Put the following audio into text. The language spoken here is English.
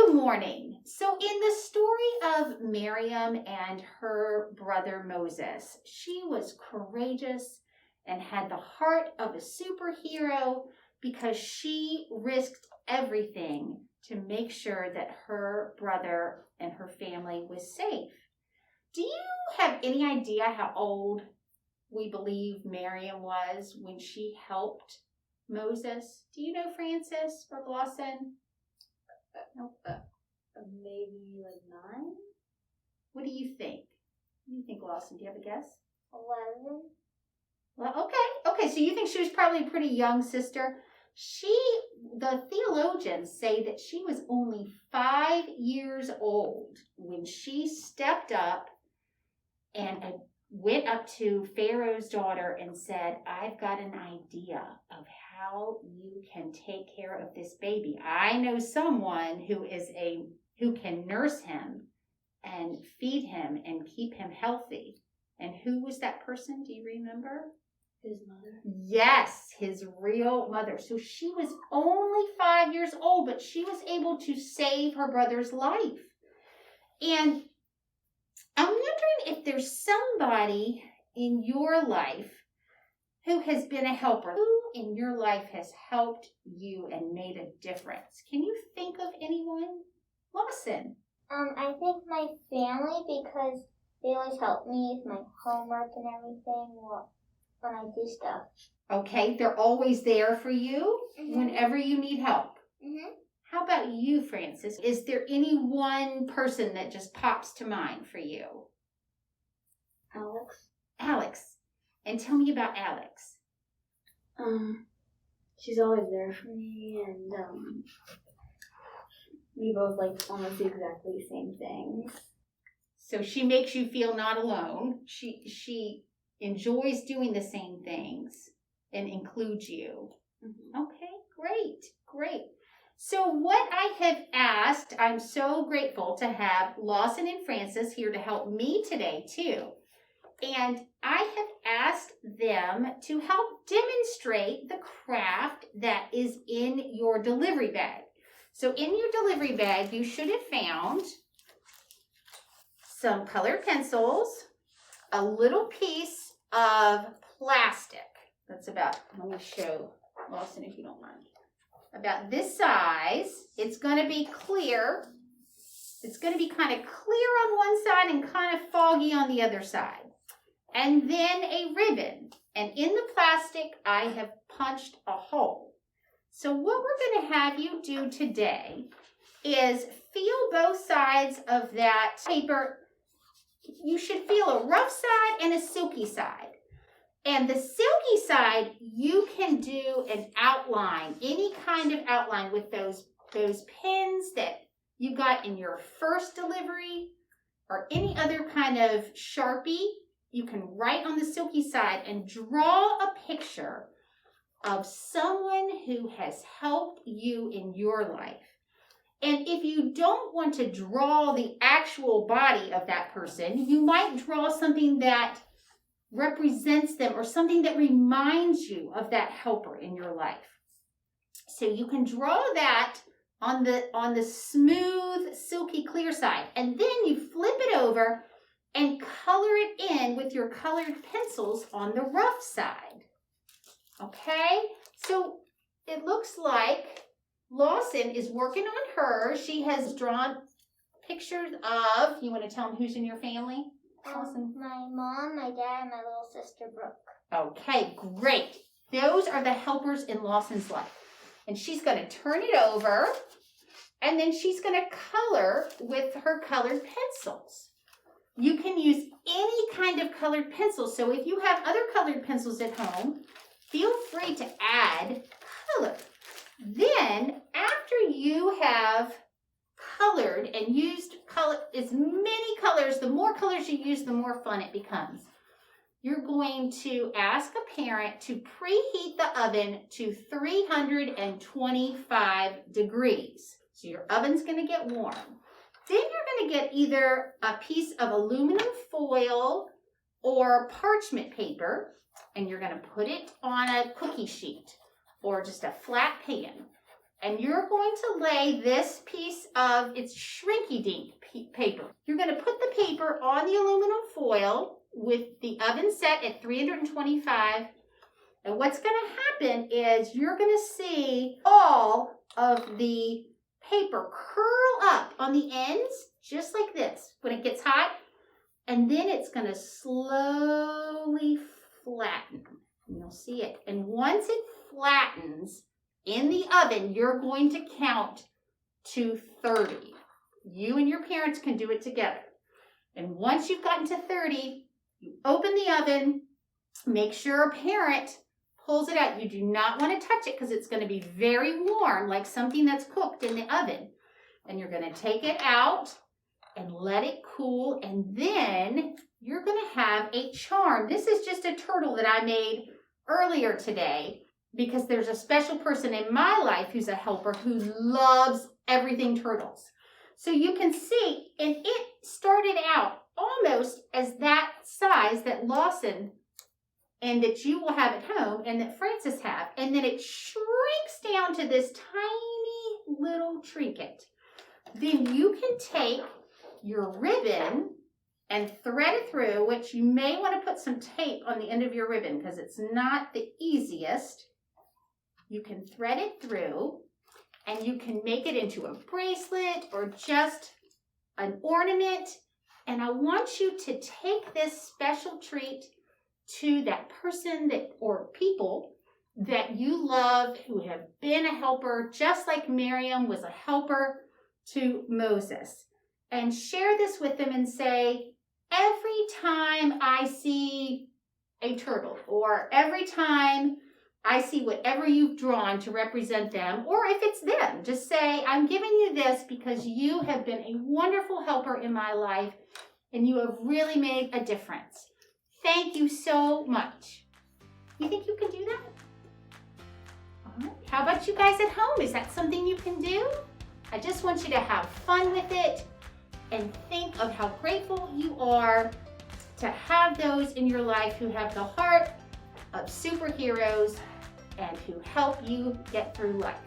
Good morning. So in the story of Miriam and her brother Moses, she was courageous and had the heart of a superhero because she risked everything to make sure that her brother and her family was safe. Do you have any idea how old we believe Miriam was when she helped Moses? Do you know, Francis or Lawson? Maybe like 9? What do you think? What do you think, Lawson? Do you have a guess? 11? Well, okay. So you think she was probably a pretty young sister. The theologians say that she was only 5 years old when she stepped up and went up to Pharaoh's daughter and said, I've got an idea of how you can take care of this baby. I know someone who can nurse him and feed him and keep him healthy. And who was that person? Do you remember? His mother. Yes, his real mother. So she was only 5 years old, but she was able to save her brother's life. And I'm wondering if there's somebody in your life who has been a helper. Who in your life has helped you and made a difference? Can you think of anyone? Lawson. I think my family, because they always help me with my homework and everything when I do stuff. Okay, they're always there for you whenever you need help. Mm-hmm. How about you, Francis? Is there any one person that just pops to mind for you? Alex. And tell me about Alex. She's always there for me, and we both like almost exactly the same things. So she makes you feel not alone. She enjoys doing the same things and includes you. Mm-hmm. Okay, great. So what I have asked, I'm so grateful to have Lawson and Francis here to help me today too. And I have asked them to help demonstrate the craft that is in your delivery bag. So in your delivery bag, you should have found some colored pencils, a little piece of plastic. That's about, let me show Lawson if you don't mind. About this size. It's going to be clear. It's going to be kind of clear on one side and kind of foggy on the other side. And then a ribbon. And in the plastic, I have punched a hole. So what we're going to have you do today is feel both sides of that paper. You should feel a rough side and a silky side. And the silky side, you can do an outline, any kind of outline with those pens that you got in your first delivery or any other kind of Sharpie. You can write on the silky side and draw a picture of someone who has helped you in your life. And if you don't want to draw the actual body of that person, you might draw something that represents them or something that reminds you of that helper in your life. So you can draw that on the smooth, silky, clear side. And then you flip it over and color it in with your colored pencils on the rough side. Okay? So it looks like Lawson is working on her. She has drawn pictures of, you want to tell them who's in your family? My mom, my dad, and my little sister, Brooke. Okay, great. Those are the helpers in Lawson's life. And she's going to turn it over, and then she's going to color with her colored pencils. You can use any kind of colored pencil. So if you have other colored pencils at home, feel free to add color. Then, after you have colored and used as many colors, the more colors you use, the more fun it becomes. You're going to ask a parent to preheat the oven to 325 degrees. So your oven's going to get warm. Then you're going to get either a piece of aluminum foil or parchment paper, and you're going to put it on a cookie sheet or just a flat pan. And you're going to lay this piece of, it's shrinky-dink paper. You're going to put the paper on the aluminum foil with the oven set at 325. And what's going to happen is you're going to see all of the paper curl up on the ends, just like this, when it gets hot. And then it's going to slowly flatten. And you'll see it. And once it flattens in the oven, you're going to count to 30. You and your parents can do it together. And once you've gotten to 30, you open the oven. Make sure a parent pulls it out. You do not want to touch it because it's going to be very warm, like something that's cooked in the oven. And you're going to take it out and let it cool. And then you're going to have a charm. This is just a turtle that I made earlier today because there's a special person in my life who's a helper who loves everything turtles. So you can see, and it started out almost as that size that Lawson and that you will have at home and that Francis have. And then it shrinks down to this tiny little trinket. Then you can take your ribbon and thread it through, which you may want to put some tape on the end of your ribbon because it's not the easiest. You can thread it through and you can make it into a bracelet or just an ornament. And I want you to take this special treat to that person that or people that you love who have been a helper, just like Miriam was a helper to Moses. And share this with them and say, every time I see a turtle, or every time I see whatever you've drawn to represent them, or if it's them, just say, I'm giving you this because you have been a wonderful helper in my life and you have really made a difference. Thank you so much. You think you can do that? All right. How about you guys at home? Is that something you can do? I just want you to have fun with it and think of how grateful you are to have those in your life who have the heart of superheroes and who help you get through life.